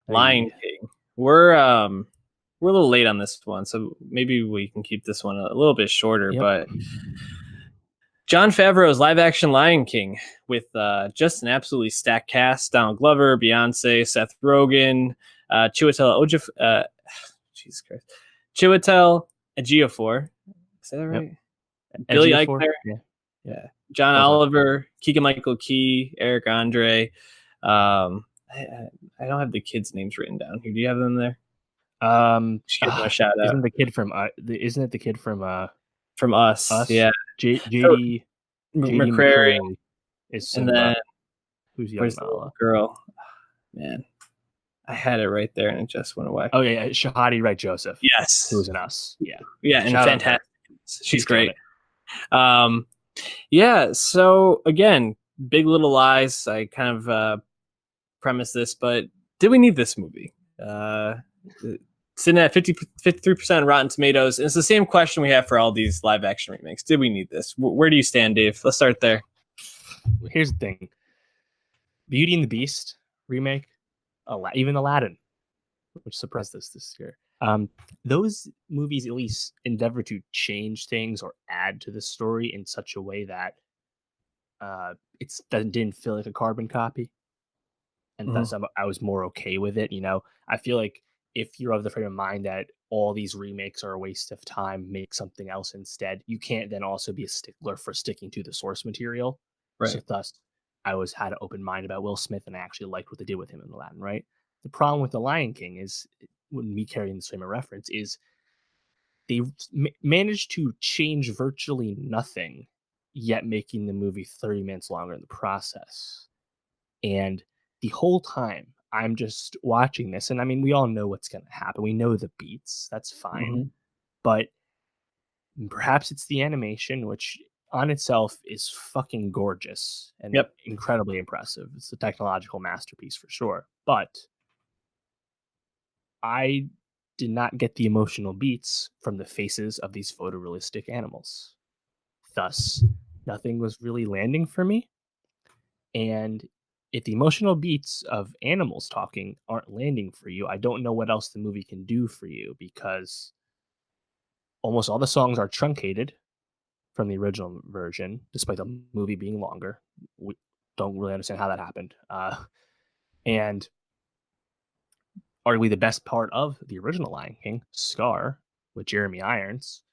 Lion Hey, King. We're a little late on this one, so maybe we can keep this one a little bit shorter. yep. But Jon Favreau's live action Lion King with just an absolutely stacked cast: Donald Glover, Beyonce, Seth Rogen, Chiwetel Jesus Christ, Chiwetel Ejiofor. Is that Yep. right? Billy Edgeofor. Eichner, Yeah. yeah, John Both are. Oliver, Keegan Michael Key, Eric Andre. I don't have the kids' names written down here. Do you have them there? Um, Just give them a uh, shout out isn't it the kid from from us. Us? Yeah. So JD McCrary, McCrary is and Simba. then Who's young where's the little Nala? girl? Man, I had it right there and it just went away. Oh yeah, Shahadi Wright Joseph, who's Yes. in Us. Yeah. Yeah, and Shout out to her. fantastic. She's She's killing great. it. Um, yeah. So again, Big Little Lies. I kind of premise this, but did we need this movie? Sitting at 53% Rotten Tomatoes. And it's the same question we have for all these live action remakes. Did we need this? Where do you stand, Dave? Let's start there. Here's the thing: Beauty and the Beast remake, even Aladdin, which surprised us this year. Those movies at least endeavor to change things or add to the story in such a way that that didn't feel like a carbon copy, and thus I was more okay with it. I feel like if you're of the frame of mind that all these remakes are a waste of time, make something else instead. You can't then also be a stickler for sticking to the source material. So Right. thus, I always had an open mind about Will Smith, and I actually liked what they did with him in Aladdin. Right. The problem with The Lion King is, when me carrying this frame of reference, is they managed to change virtually nothing, yet making the movie 30 minutes longer in the process. And the whole time I'm just watching this, and I mean, we all know what's going to happen. We know the beats. That's fine. Mm-hmm. But perhaps it's the animation, which on itself is fucking gorgeous and Yep. incredibly impressive. It's a technological masterpiece for sure. But I did not get the emotional beats from the faces of these photorealistic animals. Thus, nothing was really landing for me. And if the emotional beats of animals talking aren't landing for you, I don't know what else the movie can do for you, because almost all the songs are truncated from the original version, despite the movie being longer. We don't really understand how that happened. And arguably the best part of the original Lion King, Scar, with Jeremy Irons,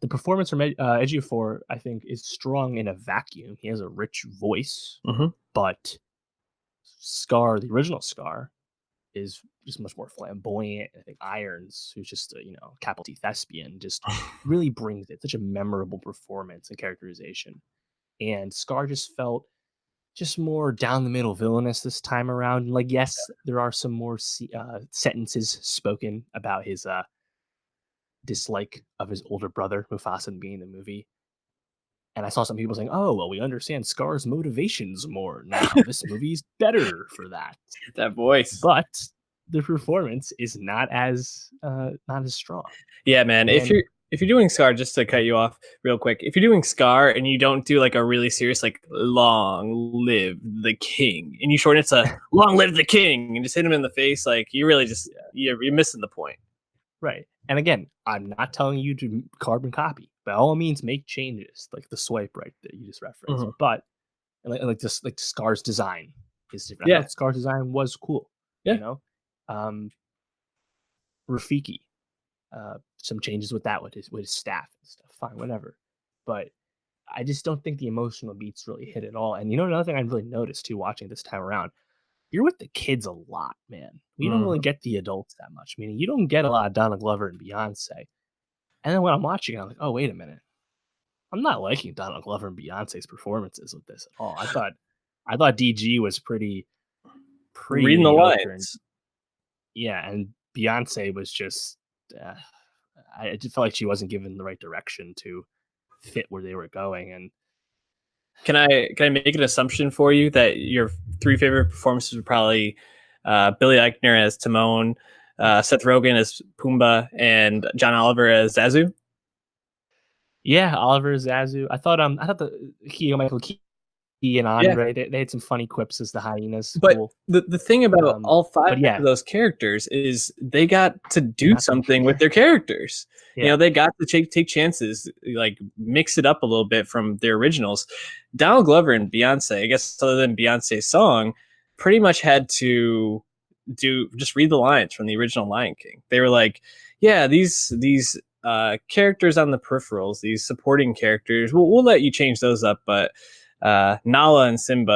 the performance from Ejiofor, I think, is strong in a vacuum. He has a rich voice, Mm-hmm. but Scar, the original Scar, is just much more flamboyant. I think Irons, who's just a capital T thespian, just really brings it. Such a memorable performance and characterization. And Scar just felt just more down the middle villainous this time around. Like, yes, there are some more sentences spoken about his dislike of his older brother Mufasa being in the movie. And I saw some people saying, "Oh, well, we understand Scar's motivations more now. This movie's better for that." That voice. But the performance is not as strong. Yeah, man. And If you're doing Scar, just to cut you off real quick, if you're doing Scar and you don't do like a really serious like "Long live the king" and you shorten it to "Long live the king" and just hit him in the face, like you really just you're missing the point. right. And again, I'm not telling you to carbon copy. By all means, make changes like the swipe right that you just referenced. Mm-hmm. But just like Scar's design is different. I Yeah. thought Scar's design was cool. Yeah. Um, Rafiki, some changes with that with his staff and stuff. Fine, whatever. But I just don't think the emotional beats really hit at all. And another thing I really noticed too, watching this time around, you're with the kids a lot, man. We don't really Mm-hmm. get the adults that much. Meaning, you don't get a lot of Donald Glover and Beyonce. And then when I'm watching, I'm like, oh, wait a minute. I'm not liking Donald Glover and Beyonce's performances with this at all. I thought DG was pretty Reading the mediocre, and lines. yeah, and Beyonce was just. I just felt like she wasn't given the right direction to fit where they were going, and Can I make an assumption for you that your three favorite performances were probably Billy Eichner as Timon, Seth Rogen as Pumbaa, and John Oliver as Zazu? yeah, Oliver Zazu. I thought the Keegan Michael Key and Yeah. Andre, they had some funny quips as the hyenas, But cool. the thing about all 5 But yeah, of those characters is they got to they're do not the something with their characters. You yeah, know, they got to take chances, like, mix it up a little bit from their originals. Donald Glover and Beyonce, I guess other than Beyonce's song, pretty much had to just read the lines from the original Lion King. They were like, "Yeah, these characters on the peripherals, these supporting characters, we'll let you change those up, but Nala and Simba,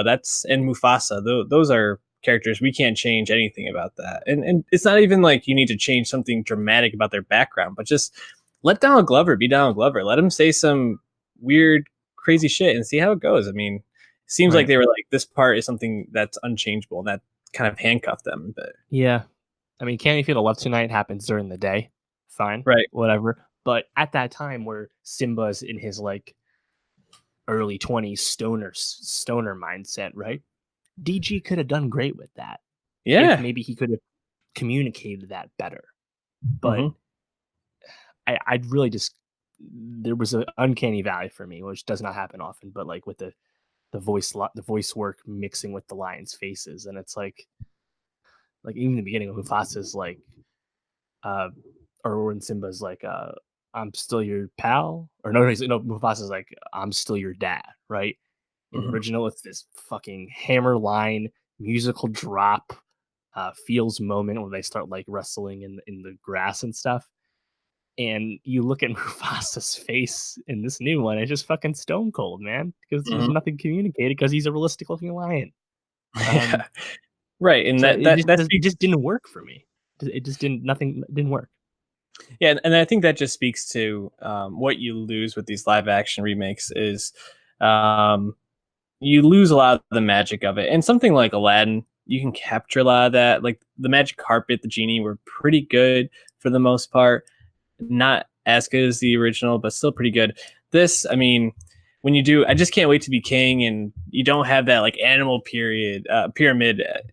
and Mufasa. Those are characters we can't change anything about that. And it's not even like you need to change something dramatic about their background, but just let Donald Glover be Donald Glover. Let him say some weird, crazy shit and see how it goes. I mean, it seems like right. they were like, this part is something that's unchangeable, and that kind of handcuffed them. But Yeah. I mean, Can You Feel the Love Tonight happens during the day. Fine, right. whatever. But at that time where Simba's in his like early 20s stoner mindset, right? DG could have done great with that if Yeah. maybe he could have communicated that better. But Hmm. I'd really just there was an uncanny valley for me, which does not happen often. But like with the voice work mixing with the lions' faces, and it's like even in the beginning, Mufasa's like, uh, or when Simba's like, "I'm still your pal," or no, Mufasa's like, "I'm still your dad," right? In the Hmm. original, it's this fucking hammer line musical drop, feels moment when they start like wrestling in the grass and stuff. And you look at Mufasa's face in this new one, it's just fucking stone cold, man, because there's Hmm. nothing communicated because he's a realistic looking lion. Um, Yeah. Right. And so that it speaks. just didn't work for me. It just didn't work. Yeah, and I think that just speaks to what you lose with these live action remakes is um, you lose a lot of the magic of it. And something like Aladdin, you can capture a lot of that. Like the magic carpet, the genie were pretty good for the most part. Not as good as the original, but still pretty good. This, I mean, when you do, I just can't wait to be king, and you don't have that like animal pyramid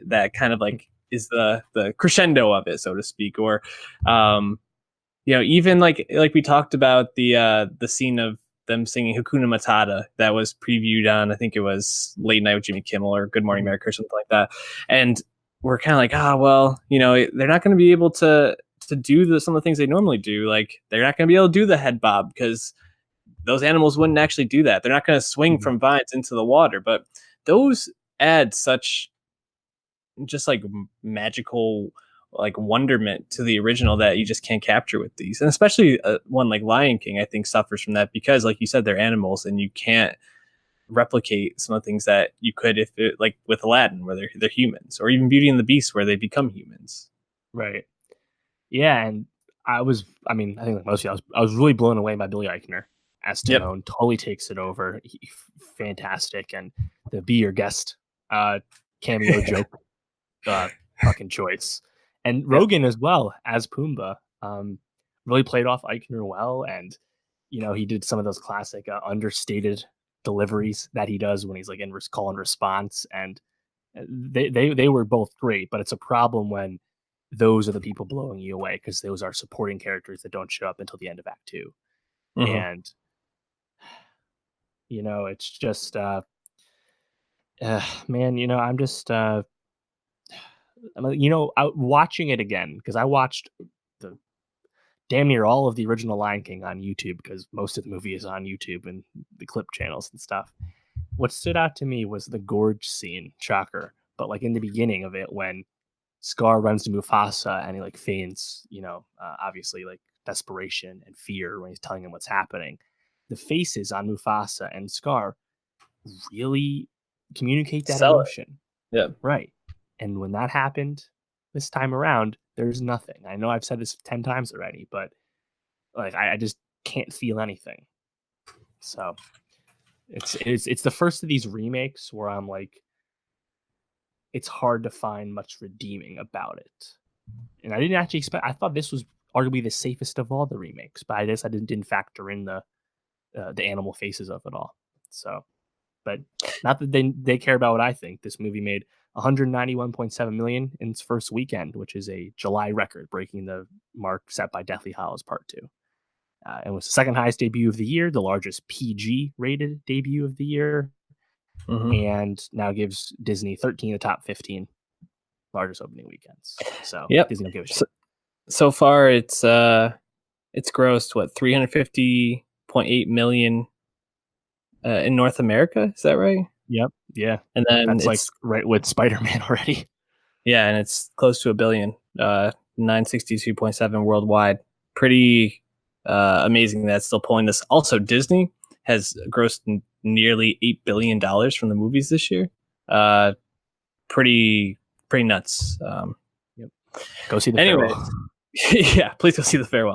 that kind of like is the crescendo of it, so to speak, or um, even like we talked about the scene of them singing Hakuna Matata that was previewed on, I think it was Late Night with Jimmy Kimmel or Good Morning Mhm. America or something like that, and we're kind of like, well, they're not going to be able to do some of the things they normally do. Like they're not going to be able to do the head bob because those animals wouldn't actually do that. They're not going to swing Mhm. from vines into the water, but those add such just like magical like wonderment to the original that you just can't capture with these, and especially one like Lion King I think suffers from that because like you said they're animals and you can't replicate some of the things that you could if it, like with Aladdin where they're humans, or even Beauty and the Beast where they become humans. Right. Yeah, and I mean, I think like most of you, I was really blown away by Billy Eichner as Yep. Timon. Totally takes it over. Fantastic, and the "Be Your Guest" uh, cameo joke, uh, fucking choice, and Yep. Rogan as well as Pumbaa. Really played off Eichner well, and he did some of those classic understated deliveries that he does when he's like in call and response, and they were both great. But it's a problem when those are the people blowing you away because those are supporting characters that don't show up until the end of Act Two, Hmm. and it's just man, I'm just watching it again because I watched the damn near all of the original Lion King on YouTube because most of the movie is on YouTube and the clip channels and stuff. What stood out to me was the gorge scene, shocker, but like in the beginning of it when Scar runs to Mufasa and he like feigns, obviously like desperation and fear when he's telling him what's happening. The faces on Mufasa and Scar really communicate that Sell it. emotion. Yeah. Right. And when that happened this time around, there's nothing. I know I've said this 10 times already, but like I just can't feel anything. So it's the first of these remakes where I'm like, it's hard to find much redeeming about it. And I didn't actually expect. I thought this was arguably the safest of all the remakes, but I guess I didn't factor in the animal faces of it all. So, but not that they care about what I think. This movie made 191.7 million in its first weekend, which is a July record, breaking the mark set by Deathly Hallows Part Two. And was the second highest debut of the year, the largest PG rated debut of the year, Hmm. and now gives Disney 13 of the top 15 largest opening weekends. So Yep. Disney don't give a shit. So far, it's grossed what 350.8 million in North America. Is that right? Yep. Yeah. And then That's like right with Spider-Man already. yeah, and it's close to a billion. 962.7 worldwide. Pretty amazing that's still pulling this. Also, Disney has grossed nearly $8 billion from the movies this year. Uh, pretty pretty nuts. Yep. Go see The Anyways, Farewell. yeah, please go see the farewell.